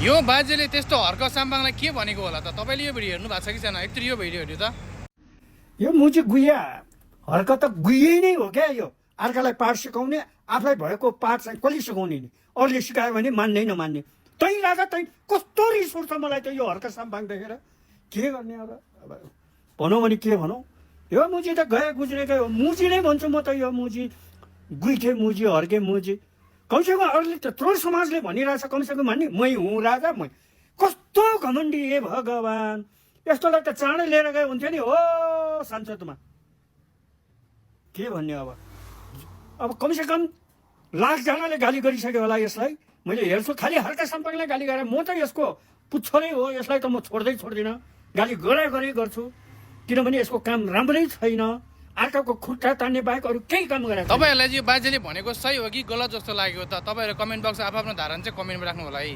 यो बाजेले त्यस्तो हर्क साम्बाङलाई के भनेको होला त? तपाईँले यो भिडियो हेर्नु भएको छ कि छैन? एकचोटि यो भिडियो हेर्नु त। यो मुजी गुइया हर्कत त गुइयै नै हो क्या। यो अर्कालाई पाठ सिकाउने, आफूलाई भएको पाठ चाहिँ कसले सिकाउने नि? अरूले सिकायो भने मान्ने नमान्ने। तै राजा तै कस्तो रिस उठ्छ मलाई त यो हर्क साम्बाङ देखेर। के गर्ने अब भनौँ भने के भनौँ? यो मुजी त गए गुज्रेकै हो। मुजी नै भन्छु म त। यो मुजी गुइठे मुजी हर्के मुजी कमसेकम अरूले त्यत्रो समाजले भनिरहेछ, कमसेकम भन्ने मै हुँ राजा मै। कस्तो घमण्डी हे भगवान्! यस्तोलाई त चाँडै लिएर गए हुन्थ्यो नि हो संसदमा। के भन्ने अब कमसेकम लाखजनाले गाली गरिसक्यो होला यसलाई। मैले हेर्छु खालि हर्क साम्बाङलाई गाली गरेर म त यसको पुच्छरै हो। यसलाई त म छोड्दिनँ, गाली गरे गर्छु। किनभने यसको काम राम्रै छैन। अर्काको खुट्टा तान्ने बाहेक अरू केही काम गरेन। तपाईँहरूलाई यो बाजेले भनेको सही हो कि गलत जस्तो लाग्यो त? तपाईँहरू कमेन्ट बक्स आफ्नो धारणा चाहिँ कमेन्टमा राख्नु होला है।